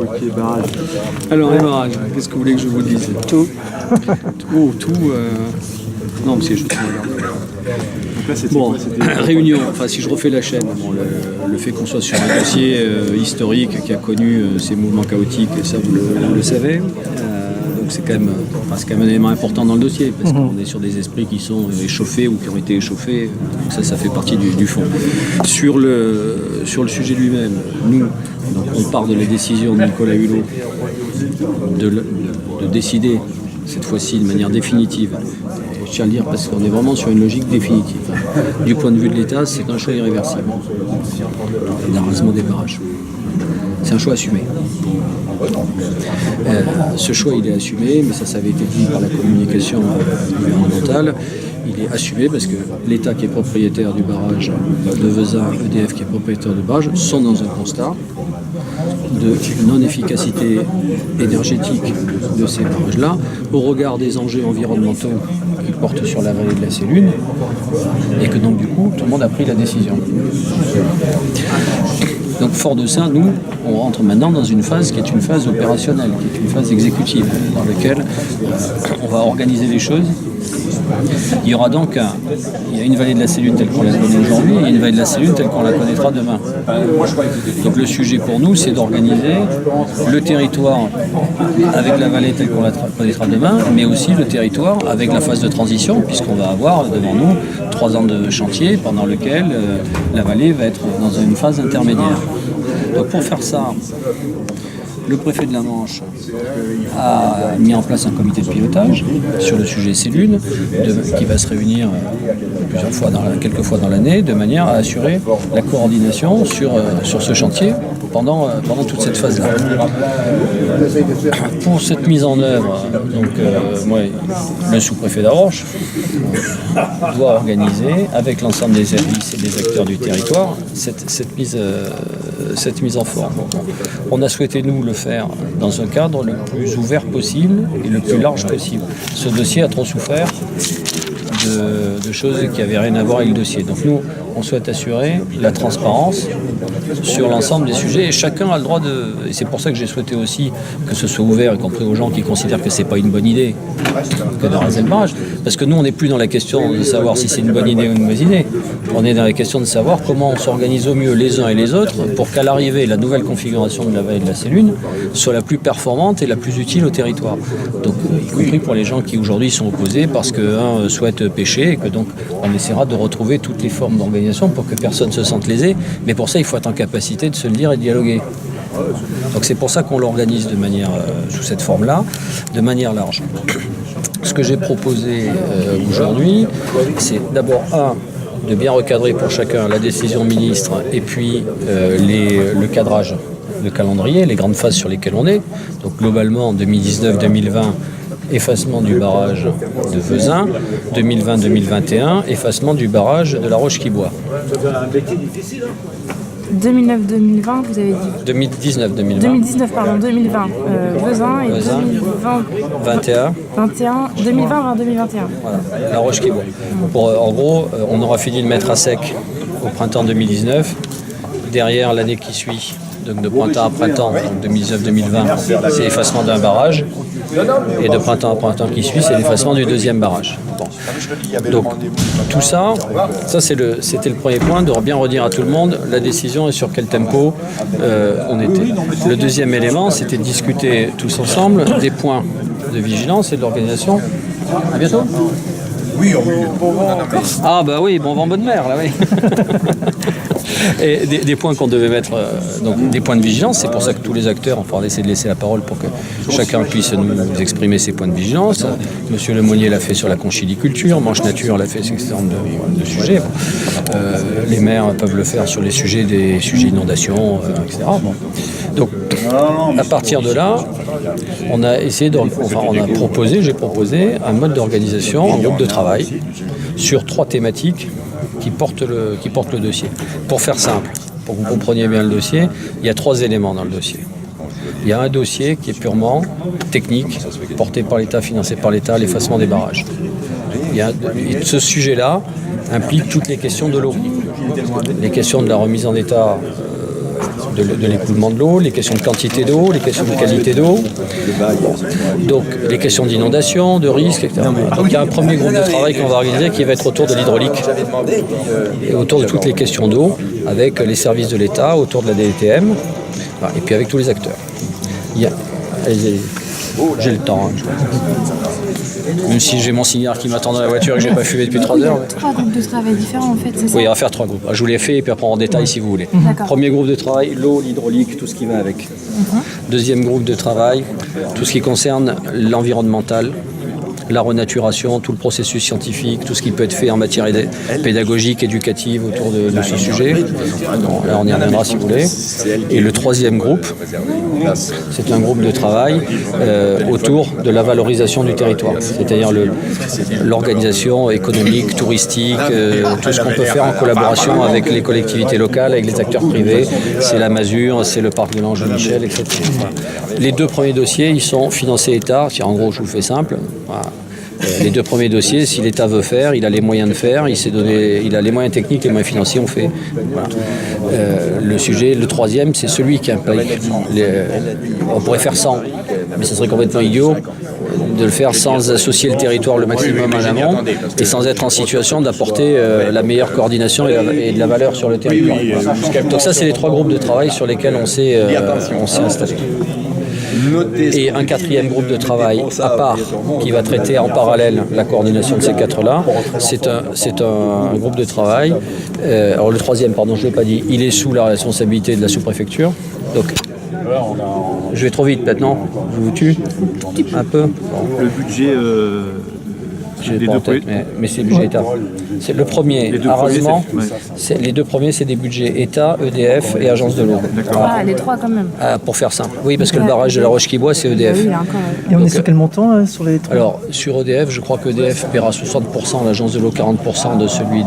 Ok, barrage. Alors, les barrages, qu'est-ce que vous voulez que je vous dise? Tout. Non, parce que je Donc là, c'était Bon, quoi? C'était- réunion, enfin si je refais la chaîne, bon, le fait qu'on soit sur un dossier historique qui a connu ces mouvements chaotiques, ça vous le savez, donc c'est quand même un élément important dans le dossier, parce qu'on est sur des esprits qui sont échauffés ou qui ont été échauffés, donc ça fait partie du fond. Sur le sujet lui-même, nous, donc on part de la décision de Nicolas Hulot de décider, cette fois-ci de manière définitive. Et je tiens à le dire parce qu'on est vraiment sur une logique définitive. Du point de vue de l'État, c'est un choix irréversible. L'arasement des barrages. C'est un choix assumé. Ce choix, il est assumé, mais ça avait été dit par la communication gouvernementale. Il est assumé parce que l'État qui est propriétaire du barrage de Vezin, EDF qui est propriétaire du barrage, sont dans un constat de non-efficacité énergétique de ces barrages-là, au regard des enjeux environnementaux qui portent sur la vallée de la Sélune, et que donc du coup, tout le monde a pris la décision. Donc fort de ça, nous, on rentre maintenant dans une phase qui est une phase opérationnelle, qui est une phase exécutive, dans laquelle on va organiser les choses. Il y aura donc il y a une vallée de la Sélune telle qu'on la connaît aujourd'hui et une vallée de la Sélune telle qu'on la connaîtra demain. Donc le sujet pour nous, c'est d'organiser le territoire avec la vallée telle qu'on la connaîtra demain, mais aussi le territoire avec la phase de transition, puisqu'on va avoir devant nous 3 ans de chantier pendant lequel la vallée va être dans une phase intermédiaire. Donc pour faire ça, le préfet de la Manche a mis en place un comité de pilotage sur le sujet Sélune qui va se réunir quelques fois dans l'année de manière à assurer la coordination sur ce chantier pendant toute cette phase-là. Pour cette mise en œuvre, moi, le sous-préfet d'Avranches doit organiser avec l'ensemble des services et des acteurs du territoire cette mise en forme. On a souhaité, nous, le faire dans un cadre le plus ouvert possible et le plus large possible. Ce dossier a trop souffert de choses qui n'avaient rien à voir avec le dossier. Donc nous, on souhaite assurer la transparence sur l'ensemble des sujets et chacun a le droit de... Et c'est pour ça que j'ai souhaité aussi que ce soit ouvert, y compris aux gens qui considèrent que c'est pas une bonne idée que de raser le barrage. Parce que nous, on n'est plus dans la question de savoir si c'est une bonne idée ou une mauvaise idée. On est dans la question de savoir comment on s'organise au mieux les uns et les autres pour qu'à l'arrivée, la nouvelle configuration de la vallée de la Sélune soit la plus performante et la plus utile au territoire. Donc, y compris pour les gens qui aujourd'hui sont opposés parce qu'un souhaite pêcher et que donc on essaiera de retrouver toutes les formes d'organisation pour que personne ne se sente lésé. Mais pour ça, il faut être en capacité de se le dire et de dialoguer. Donc c'est pour ça qu'on l'organise de manière, sous cette forme-là, de manière large. Ce que j'ai proposé aujourd'hui, c'est d'abord de bien recadrer pour chacun la décision ministre et puis le cadrage, le calendrier, les grandes phases sur lesquelles on est. Donc globalement, 2019-2020, effacement du barrage de Vezin, 2020-2021, effacement du barrage de la Roche-qui-Boit. 2009-2020, vous avez dit 2019-2020. 2020, Vezin et 21. 2020-2021. Voilà, la Roche-qui-Boit. En gros, on aura fini de mettre à sec au printemps 2019. Derrière, l'année qui suit, donc de printemps à printemps, 2019-2020, c'est l'effacement d'un barrage. Et de printemps à printemps qui suit, c'est l'effacement du deuxième barrage. Bon. Donc tout ça c'était le premier point, de bien redire à tout le monde la décision et sur quel tempo on était. Le deuxième élément, c'était de discuter tous ensemble des points de vigilance et de l'organisation. À bientôt. Oui, Ah bah oui, bon vent bonne mer là, oui. Et des points qu'on devait mettre, donc des points de vigilance, c'est pour ça que tous les acteurs, on va essayer de laisser la parole pour que chacun puisse nous exprimer ses points de vigilance. Monsieur Lemonnier l'a fait sur la conchiliculture, Manche Nature l'a fait sur un certain nombre de sujets. Les maires peuvent le faire sur les sujets inondations, etc. Bon. Donc, à partir de là, on a j'ai proposé un mode d'organisation, un groupe de travail sur 3 thématiques qui portent le dossier. Pour faire simple, pour que vous compreniez bien le dossier, il y a 3 éléments dans le dossier. Il y a un dossier qui est purement technique, porté par l'État, financé par l'État, l'effacement des barrages. Et ce sujet-là implique toutes les questions de l'eau. Les questions de la remise en état de l'écoulement de l'eau, les questions de quantité d'eau, les questions de qualité d'eau, donc les questions d'inondation, de risque, etc. Donc il y a un premier groupe de travail qu'on va organiser qui va être autour de l'hydraulique et autour de toutes les questions d'eau, avec les services de l'État, autour de la DTM, et puis avec tous les acteurs. J'ai le temps. Même si j'ai mon cigare qui m'attend dans la voiture et que je n'ai pas fumé depuis 3 heures. Il y a 3 groupes de travail différents en fait, c'est ça? Oui, on va faire 3 groupes. Je vous les fais et puis après en détail si vous voulez. Premier groupe de travail, l'eau, l'hydraulique, tout ce qui va avec. Deuxième groupe de travail, tout ce qui concerne l'environnemental, la renaturation, tout le processus scientifique, tout ce qui peut être fait en matière pédagogique, éducative autour de ce sujet. Bon, là, on y reviendra si vous voulez. Et le troisième groupe, c'est un groupe de travail autour de la valorisation du territoire, c'est-à-dire l'organisation économique, touristique, tout ce qu'on peut faire en collaboration avec les collectivités locales, avec les acteurs privés. C'est la Masure, c'est le parc de l'Ange Michel, etc. Les 2 premiers dossiers, ils sont financés État. En gros, je vous le fais simple. Voilà. Les 2 premiers dossiers, si l'État veut faire, il a les moyens de faire, il a les moyens techniques, les moyens financiers, on fait. Voilà. Le sujet, le troisième, c'est celui qui implique. On pourrait faire 100, mais ça serait complètement idiot de le faire sans associer le territoire le maximum à l'amont et sans être en situation d'apporter la meilleure coordination et de la valeur sur le territoire. Donc ça, c'est les 3 groupes de travail sur lesquels on s'est installé. Et un 4e groupe de travail à part qui va traiter en parallèle la coordination de ces 4-là. C'est un groupe de travail. Alors le 3e, pardon, je ne l'ai pas dit, il est sous la responsabilité de la sous-préfecture. Donc je vais trop vite maintenant, je vous tue un peu. Le budget... J'ai pas en tête, mais c'est le budget État. C'est le premier, arrasement. Les 2 premiers, c'est des budgets État, EDF et Agence de l'eau. Ah, les 3 quand même. Pour faire simple. Oui, parce que le barrage de la Roche-qui-Boit, c'est EDF. Oui, encore. Et on est sur quel montant sur les 3? Alors, sur EDF, je crois que EDF paiera 60%, l'Agence de l'eau 40% de celui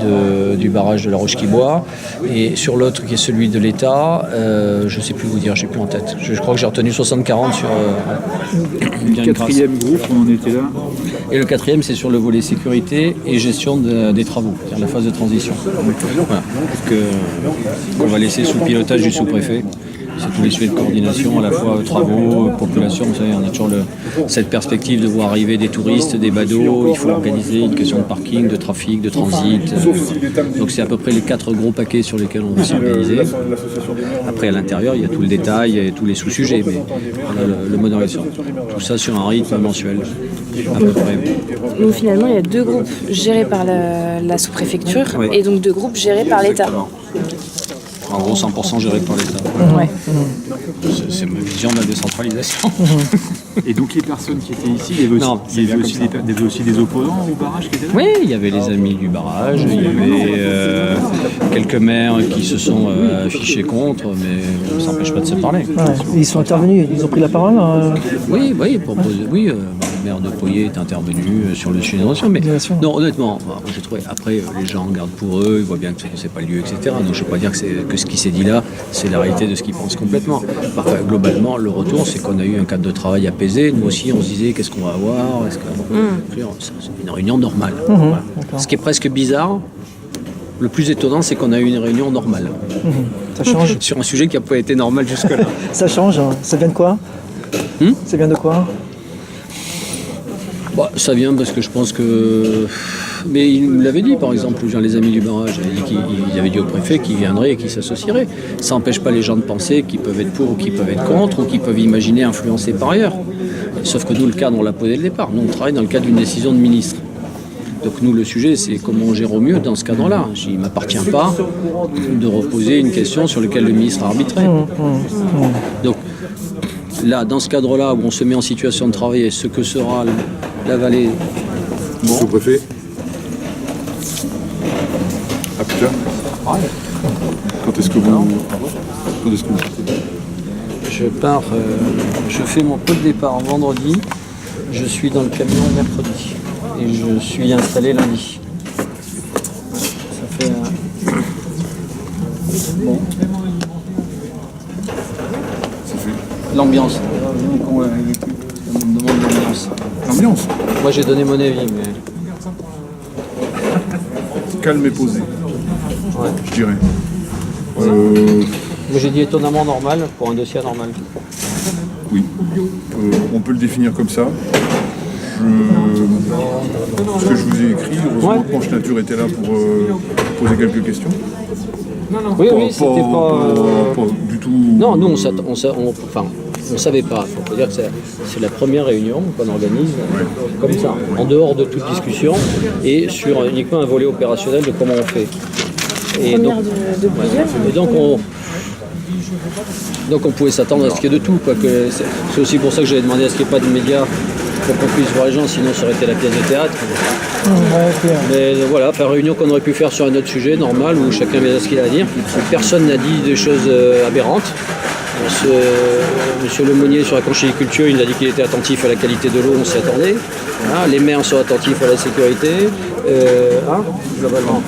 du barrage de la Roche-qui-Boit. Et sur l'autre, qui est celui de l'État, je ne sais plus vous dire, je n'ai plus en tête. Je crois que j'ai retenu 60-40 sur... le 4e groupe, on en était là. Et le 4e, c'est sur le volet sécurité et gestion des travaux, c'est-à-dire la phase de transition. Voilà. On va laisser sous pilotage du sous-préfet. C'est tous les sujets de coordination, à la fois travaux, population. Vous savez, on a toujours cette perspective de voir arriver des touristes, des badauds. Il faut organiser une question de parking, de trafic, de transit. Donc c'est à peu près les 4 gros paquets sur lesquels on va s'organiser. Après, à l'intérieur, il y a tout le détail et tous les sous-sujets, mais voilà le mode d'organisation. Tout ça sur un rythme mensuel, à peu près. Donc finalement, il y a 2 groupes gérés par la sous-préfecture et donc 2 groupes gérés par l'État. En gros, 100% géré par l'État. Ouais. C'est ma vision de la décentralisation. Et donc les personnes qui étaient ici, il y avait aussi des opposants au barrage qui étaient là? Oui, il y avait les amis du barrage, il y avait quelques maires qui se sont affichés contre, mais ça n'empêche pas de se parler. Ouais. Ils sont intervenus, ils ont pris la parole Oui, le maire de Poyet est intervenu sur le sujet d'innovation, mais non, honnêtement, j'ai trouvé, après les gens regardent pour eux, ils voient bien que c'est pas le lieu, etc. Donc je ne veux pas dire que ce qui s'est dit là, c'est la réalité de ce qu'ils pensent complètement. Enfin, globalement, le retour, c'est qu'on a eu un cadre de travail apaisé. Nous aussi, on se disait, qu'est-ce qu'on va avoir? C'est une réunion normale. Voilà. Ce qui est presque bizarre, le plus étonnant, c'est qu'on a eu une réunion normale. Ça change. Sur un sujet qui n'a pas été normal jusque-là. Ça change, hein. Ça vient de quoi? Ça vient de quoi? Bah, ça vient parce que je pense que... Mais il me l'avait dit, par exemple, les amis du barrage, il avait dit au préfet qu'ils viendraient et qu'ils s'associeraient. Ça n'empêche pas les gens de penser qu'ils peuvent être pour ou qu'ils peuvent être contre ou qu'ils peuvent imaginer influencer par ailleurs. Sauf que nous, le cadre, on l'a posé dès le départ. Nous, on travaille dans le cadre d'une décision de ministre. Donc nous, le sujet, c'est comment on gère au mieux dans ce cadre-là. Il ne m'appartient pas de reposer une question sur laquelle le ministre a arbitré. Donc là, dans ce cadre-là, où on se met en situation de travailler ce que sera la vallée... Bon. Sous-préfet. Ah putain. Quand est-ce que vous... Je pars, je fais mon pot de départ vendredi, je suis dans le camion mercredi et je suis installé lundi. Ça fait bon. Ça fait... L'ambiance. On me demande l'ambiance. L'ambiance. Moi j'ai donné mon avis, mais... Calme et posé, Ouais. je dirais. Moi j'ai dit étonnamment normal pour un dossier anormal. Oui. On peut le définir comme ça. Ce que je vous ai écrit, heureusement que Planche Nature était là pour poser quelques questions. Oui, c'était pas du tout. Non, nous on savait pas. On peut dire que c'est la première réunion qu'on organise comme ça, en dehors de toute discussion et sur uniquement un volet opérationnel de comment on fait. Et donc, de plusieurs. et donc on pouvait s'attendre à ce qu'il y ait de tout. C'est aussi pour ça que j'avais demandé à ce qu'il n'y ait pas de médias pour qu'on puisse voir les gens, sinon ça aurait été la pièce de théâtre. Mais voilà, faire réunion qu'on aurait pu faire sur un autre sujet normal où chacun met ce qu'il a à dire. Personne n'a dit des choses aberrantes. Monsieur Lemonnier sur la conchyliculture, il a dit qu'il était attentif à la qualité de l'eau, on s'y attendait. Hein, les maires sont attentifs à la sécurité. Globalement,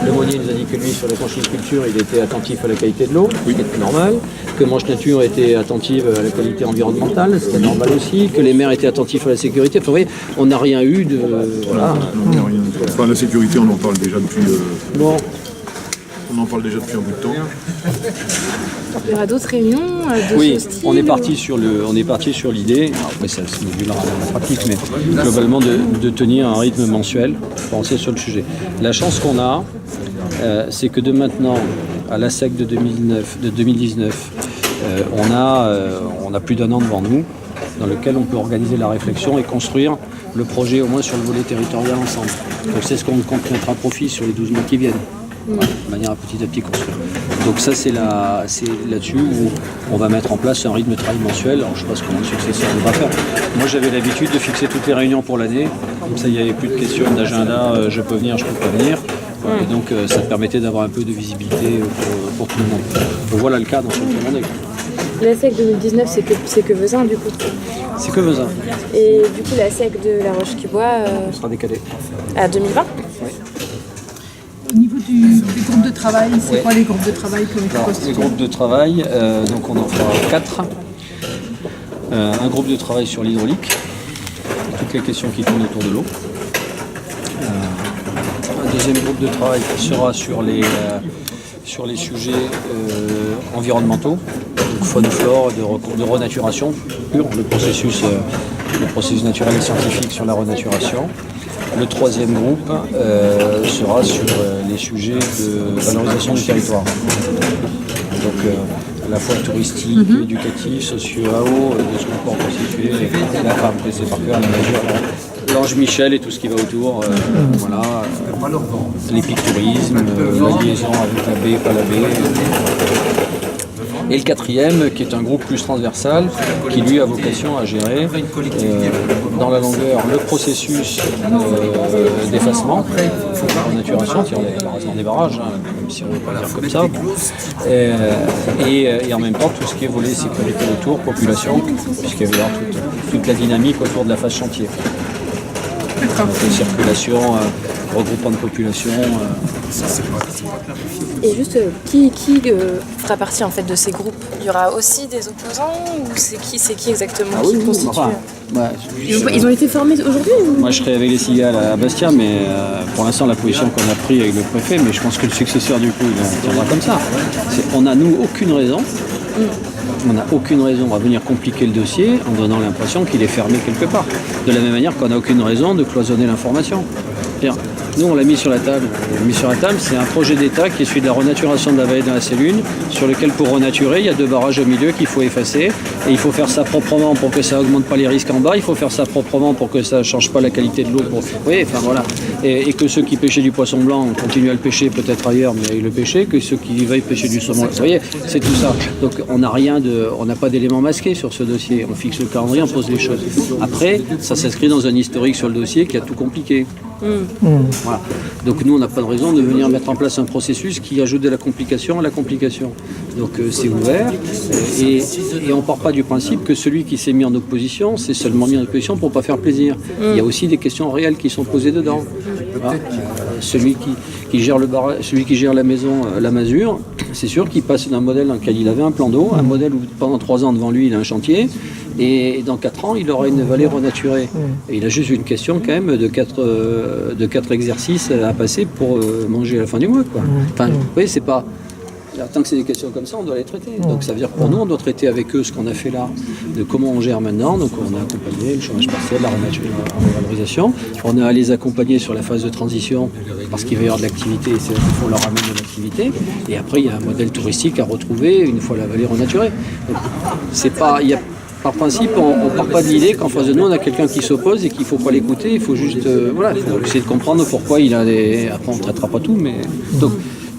Lemonnier nous a dit que lui, sur la conchyliculture, il était attentif à la qualité de l'eau, ce qui est normal. Que Manche Nature était attentive à la qualité environnementale, ce qui est normal aussi. Que les maires étaient attentifs à la sécurité. Enfin, vous voyez, on n'a rien eu de... Voilà. Non, rien. Enfin, la sécurité, on en parle déjà depuis... Bon. On en parle déjà depuis un bout de temps. Il y aura d'autres réunions de Oui, ce style, on est parti sur l'idée, après ça se modulera dans la pratique, mais globalement de tenir un rythme mensuel, penser sur le sujet. La chance qu'on a, c'est que de maintenant à la SEC de 2019, on a plus d'un an devant nous, dans lequel on peut organiser la réflexion et construire le projet au moins sur le volet territorial ensemble. Donc c'est ce qu'on compte mettre à profit sur les 12 mois qui viennent. De manière à petit construire. Donc ça c'est là-dessus où on va mettre en place un rythme de travail mensuel. Alors je ne sais pas ce que mon successeur va faire. Moi j'avais l'habitude de fixer toutes les réunions pour l'année. Comme ça il n'y avait plus de questions d'agenda, je peux venir, je peux pas venir. Et donc ça permettait d'avoir un peu de visibilité pour tout le monde. Donc voilà le cadre sur lequel on est. La SEC 2019, c'est que Vezin du coup. C'est que Vezin. Et du coup la SEC de La Roche-qui-Bois sera décalé. À 2020. Oui. Au niveau des groupes de travail, c'est quoi les groupes de travail qui ont été constitués? Les groupes de travail, donc on en fera 4. Un groupe de travail sur l'hydraulique, toutes les questions qui tournent autour de l'eau. Un deuxième groupe de travail qui sera sur les sujets environnementaux, donc faune, flore, de renaturation pure, le processus naturel et scientifique sur la renaturation. Le troisième groupe sera sur les sujets de valorisation du territoire. Donc à la fois touristique, éducatif, socio-AO, de ce qu'on peut en constituer, la femme, c'est par cœur, la mesure, l'Ange Michel et tout ce qui va autour, voilà, l'épictourisme, la liaison avec la baie, pas la baie. Et le quatrième, qui est un groupe plus transversal, qui lui a vocation à gérer dans la longueur le processus d'effacement, la renaturation, l'arasement des barrages, même si on ne veut pas dire comme ça, et en même temps tout ce qui est volet sécurité autour, population, puisqu'il va y avoir toute la dynamique autour de la phase chantier. Donc, circulation, regroupement de population. Et juste, qui fera partie en fait de ces groupes? Il y aura aussi des opposants ou c'est qui exactement qui constitue? Ils ont été formés aujourd'hui ou... Moi je serai avec les cigales à Bastia, mais pour l'instant la position qu'on a prise avec le préfet, mais je pense que le successeur du coup il tiendra comme ça. On n'a nous aucune raison. On n'a aucune raison à venir compliquer le dossier en donnant l'impression qu'il est fermé quelque part. De la même manière qu'on n'a aucune raison de cloisonner l'information. Nous, on l'a mis sur la table. C'est un projet d'État qui est celui de la renaturation de la vallée de la Célune, sur lequel, pour renaturer, il y a 2 barrages au milieu qu'il faut effacer. Et il faut faire ça proprement pour que ça augmente pas les risques en bas. Il faut faire ça proprement pour que ça ne change pas la qualité de l'eau. Oui, enfin voilà. Et que ceux qui pêchaient du poisson blanc continuent à le pêcher, peut-être ailleurs, mais ils le pêchaient. Que ceux qui veulent pêcher du saumon. Vous voyez, c'est tout ça. Donc on n'a pas d'éléments masqués sur ce dossier. On fixe le calendrier, on pose les choses. Après, ça s'inscrit dans un historique sur le dossier qui a tout compliqué. Voilà. Donc nous on n'a pas de raison de venir mettre en place un processus qui ajoute de la complication à la complication. Donc c'est ouvert et on ne part pas du principe que celui qui s'est mis en opposition s'est seulement mis en opposition pour ne pas faire plaisir. Il y a aussi des questions réelles qui sont posées dedans. Voilà. Celui qui gère le barrage, celui qui gère la maison, la masure, c'est sûr qu'il passe d'un modèle dans lequel il avait un plan d'eau, un modèle où pendant 3 ans devant lui il a un chantier. Et dans 4 ans, il aura une vallée renaturée. Et il a juste une question quand même de 4 exercices à passer pour manger à la fin du mois. Quoi. Enfin, vous voyez, c'est pas... Alors, tant que c'est des questions comme ça, on doit les traiter. Donc ça veut dire que pour nous, on doit traiter avec eux ce qu'on a fait là, de comment on gère maintenant. Donc on a accompagné le chômage partiel, la revalorisation. On a à les accompagner sur la phase de transition parce qu'il va y avoir de l'activité et c'est qu'il faut leur amener de l'activité. Et après, il y a un modèle touristique à retrouver une fois la vallée renaturée. Donc, c'est pas, par principe, on ne part pas de l'idée qu'en face de nous, on a quelqu'un qui s'oppose et qu'il ne faut pas l'écouter. Il faut juste il faut essayer de comprendre pourquoi il a des... Après, on ne traitera pas tout, mais... Donc,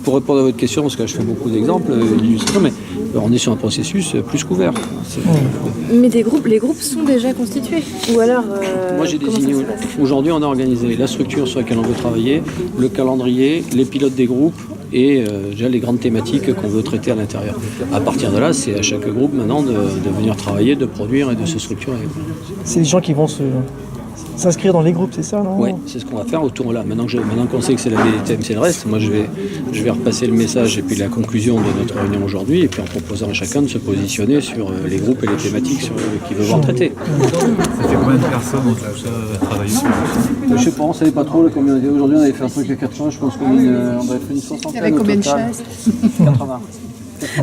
pour répondre à votre question, parce que là, je fais beaucoup d'exemples d'illustrations, mais on est sur un processus plus couvert. Mais les groupes sont déjà constitués. Ou alors, moi, j'ai désigné... Aujourd'hui, on a organisé la structure sur laquelle on veut travailler, le calendrier, les pilotes des groupes, et déjà les grandes thématiques qu'on veut traiter à l'intérieur. À partir de là, c'est à chaque groupe maintenant de venir travailler, de produire et de se structurer. C'est les gens qui vont s'inscrire dans les groupes, c'est ça, non? Oui, c'est ce qu'on va faire autour là. Maintenant qu'on sait que c'est la DTM, c'est le reste, moi je vais repasser le message et puis la conclusion de notre réunion aujourd'hui, et puis en proposant à chacun de se positionner sur les groupes et les thématiques qu'il veut voir traiter. Ça fait combien de personnes en tout ça travailler? Je sais pas, on ne savait pas trop combien. Aujourd'hui on avait fait un truc à 80, je pense qu'on avait fait une soixantaine. Il y avait combien de chaises? 80.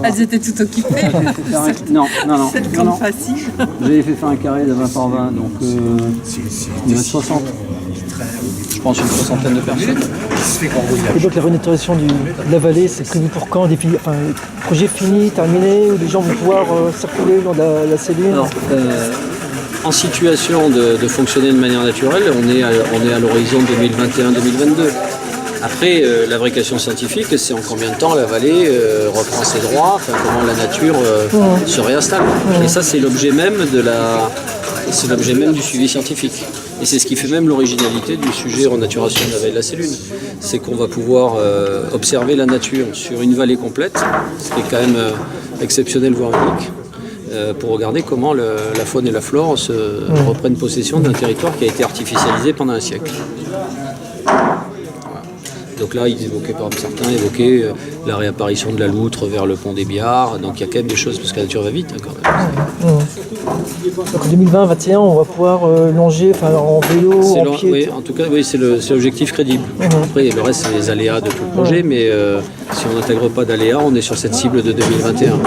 Elles étaient toutes occupées. Non. Facile. J'avais fait faire un carré de 20 par 20, donc il y avait 60. Je pense une soixantaine de personnes. Et donc la renaturation de la vallée, c'est prévu pour quand? Projet fini, terminé, où les gens vont pouvoir circuler dans la cellule? Alors, en situation de fonctionner de manière naturelle, on est à l'horizon 2021-2022. Après, la fabrication scientifique, c'est en combien de temps la vallée reprend ses droits, comment la nature se réinstalle. Et ça, c'est l'objet même du suivi scientifique. Et c'est ce qui fait même l'originalité du sujet renaturation de la vallée de la Célune. C'est qu'on va pouvoir observer la nature sur une vallée complète, ce qui est quand même exceptionnel, voire unique, pour regarder comment la faune et la flore reprennent possession d'un territoire qui a été artificialisé pendant un siècle. Donc là, certains évoquaient la réapparition de la loutre vers le pont des Biards. Donc il y a quand même des choses, parce que la nature va vite quand même. Donc en 2020-2021, on va pouvoir longer en vélo, en pied. Oui, en tout cas, oui, c'est l'objectif crédible. Après, le reste, c'est les aléas de tout le projet, mais si on n'intègre pas d'aléas, on est sur cette cible de 2021.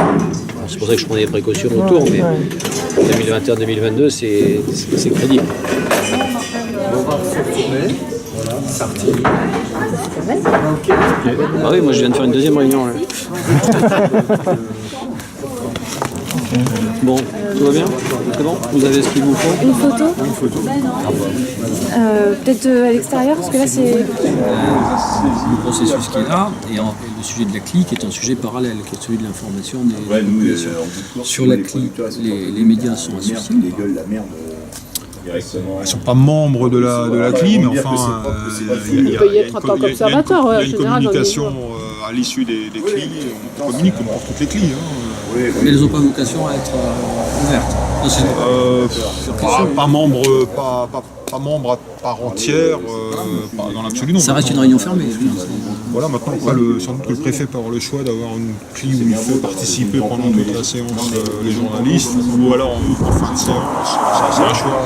C'est pour ça que je prends des précautions autour, mais 2021-2022, c'est crédible. Ah oui, moi je viens de faire une deuxième réunion là. Bon, tout va bien? C'est bon? Vous avez ce qu'il vous faut? Une photo? Peut-être à l'extérieur, parce que là c'est... Le processus qui est là, et le sujet de la CLI qui est un sujet parallèle, qui est celui de l'information des populations. Sur la CLI, les médias sont associés. Ils ne sont pas membres de la CLI, mais enfin, il peut y être en tant qu'observateur, il y a une communication à l'issue des CLI, on communique comme pour toutes les CLI. Mais elles n'ont pas vocation à être ouvertes. Pas membre à part entière, dans l'absolu non. Ça reste une réunion fermée. Voilà, maintenant, sans doute que le préfet peut avoir le choix d'avoir une CLI où il fait participer pendant toute la séance les journalistes, ou alors en fin de séance, c'est un choix.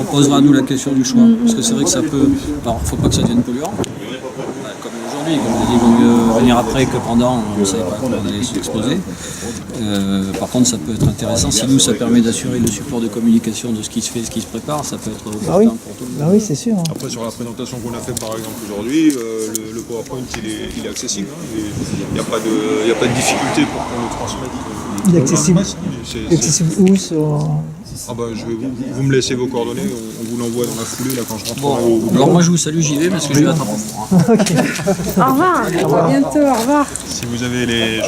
On posera à nous la question du choix, parce que c'est vrai que ça peut... Alors, il ne faut pas que ça devienne polluant. Comme aujourd'hui, comme je l'ai dit, il vaut mieux venir après que pendant, on ne savait pas comment on allait s'exposer. Par contre, ça peut être intéressant, si nous, ça permet d'assurer le support de communication de ce qui se fait, ce qui se prépare, ça peut être opportun pour tout le monde. Oui, c'est sûr. Après, sur la présentation qu'on a faite par exemple aujourd'hui, le PowerPoint il est accessible. Il n'y a pas de difficulté pour qu'on le transmette. Il est accessible. Accessible où vous me laissez vos coordonnées, on vous l'envoie dans la foulée là, quand je rentre. Bon, alors moi je vous salue, j'y vais parce que je vais attraper froid. Au revoir, à bientôt, au revoir. Si vous avez les...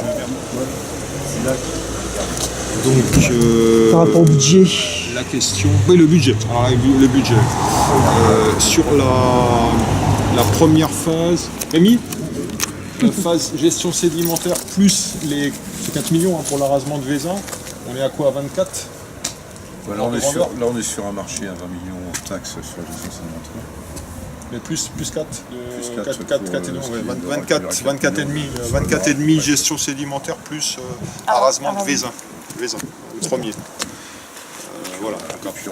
Donc, par rapport au budget. La question... Oui, le budget. Alors, le budget. Sur la première phase... Rémi, la phase gestion sédimentaire plus les 4 millions pour l'arasement de Vézin, on est à quoi, à 24 ? Là on est sur un marché à 20 millions de taxes sur la gestion sédimentaire. Mais plus 4, 24 et demi gestion sédimentaire plus arasement de Vézin, le premier. Voilà. Et puis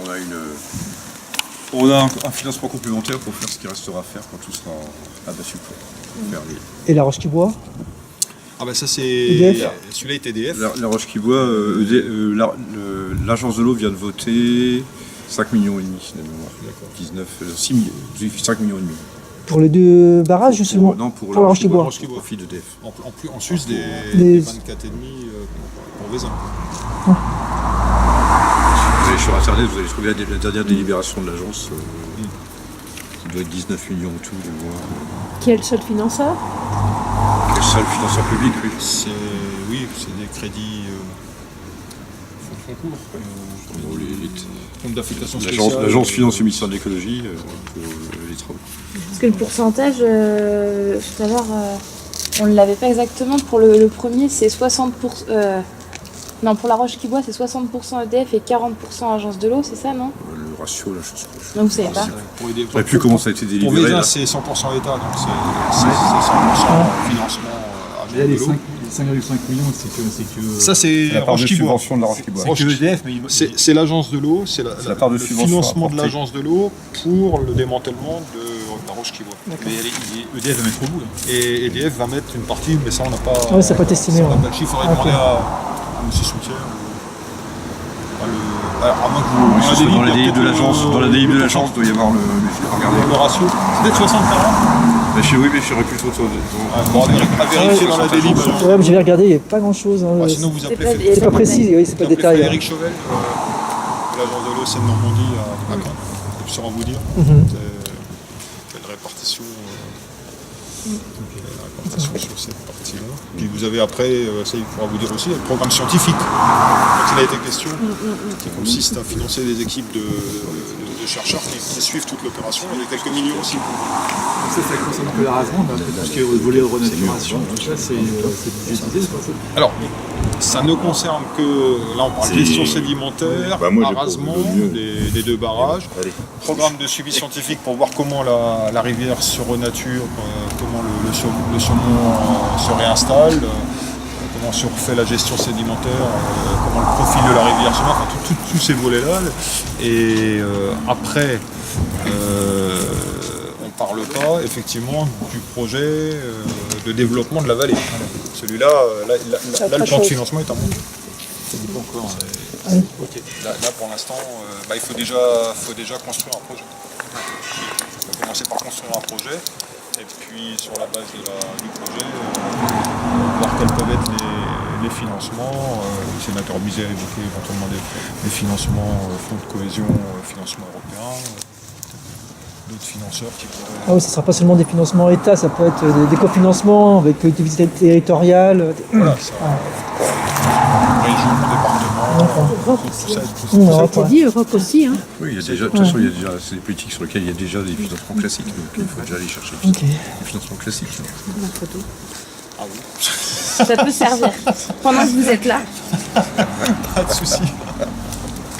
on a un financement complémentaire pour faire ce qui restera à faire quand tout sera abattu. Et la Roche-qui-Bois ? Ah bah ça c'est... EDF. Celui-là est EDF. La Roche-qui-Boit, l'agence de l'eau vient de voter 5 millions et demi de mémoire. 6 millions, 5 millions et demi. Pour les 2 barrages, justement. Non, pour la Roche-qui-Boit. Roche-qui-Boit. Au profit d'EDF. En sus des 24,5 pour Vézin. Vous allez sur internet, vous allez trouver la dernière délibération de l'agence. Qui doit être 19 millions en tout de mémoire. Qui est le seul financeur? Quel seul financeur public, oui. C'est des crédits fonds de concours. Compte d'affectation spéciale. L'agence finance le ministère de l'écologie pour les travaux. Parce que le pourcentage, tout à l'heure, on ne l'avait pas exactement. Pour le premier, c'est 60%. Non, pour la Roche-qui-Boit, c'est 60% EDF et 40% agence de l'eau, c'est ça, non? Le ratio, là, je sais pas. Non, vous savez pas. Pour aider- Je ne sais plus comment ça a été Pour délibéré. Vézin, là. c'est 100% État, donc c'est 100% financement Et là, les agence de l'eau. 5,5 millions, c'est que... Ça, c'est La part de Roche-qui-Boit. subvention de la Roche-qui-Boit. C'est que EDF, mais C'est l'agence de l'eau, c'est la part de le subvention financement de apportée. l'agence de l'eau pour le démantèlement de la Roche-qui-Boit. Mais EDF va mettre au bout, là. Et EDF va mettre une partie, mais ça on n'a pas. Ah ouais, ça n'a pas été estimé, On n'a ouais. pas le chiffre, il faudrait demander à M. Soutier. Alors, à moins que vous. Oui, ce serait dans la DIB de l'agence, il doit y avoir le Le ratio. C'est peut-être 60-40. Mais oui, mais je serais plutôt tôt. Bon, à vérifier dans la délib. Ouais, mais j'ai regardé, il n'y a pas grand-chose. Hein. Sinon, vous appelez. pas- C'est pas précis, oui, c'est pas détaillé. Eric Chauvel, de l'agence de l'eau Seine-Normandie à Caen. Il saura vous dire. Quelle répartition. Sur cette partie-là. Puis vous avez après, ça il pourra vous dire aussi, le programme scientifique dont il a été question, qui consiste à financer des équipes de chercheurs qui suivent toute l'opération. Il y a quelques millions aussi. Ça concerne que l'arasement, tout ce qui est volet renaturation, tout ça, c'est budgétisé, quoi. Alors, ça ne concerne que, là on parle de gestion sédimentaire, Bah, moi, j'ai arasement le mieux. des 2 barrages, Allez. programme de suivi scientifique pour voir comment la rivière se renature, comment le saumon se réinstalle, comment se refait la gestion sédimentaire, comment le profil de la rivière se met, enfin tous ces volets-là. Et après, on ne parle pas effectivement du projet de développement de la vallée. Celui-là, là, le plan de financement est en monte. Ça dit pas encore. Ok. Là, pour l'instant, il faut déjà construire un projet. On va commencer par construire un projet, et puis sur la base du projet, voir quels peuvent être les financements. Le sénateur Bizet a évoqué éventuellement des financements, fonds de cohésion, financements européens, d'autres financeurs qui pourraient... Ah oui, ce ne sera pas seulement des financements État, ça peut être des cofinancements avec collectivités territoriales. Voilà, ça. Région, département, tout ça. J'ai dit Europe aussi, hein. Oui, il y a déjà, de toute façon, c'est des politiques sur lesquelles il y a déjà des financements classiques, donc il faut déjà aller chercher des financements classiques. Ma photo. Ah oui. Ça peut servir pendant que vous êtes là. Pas de souci.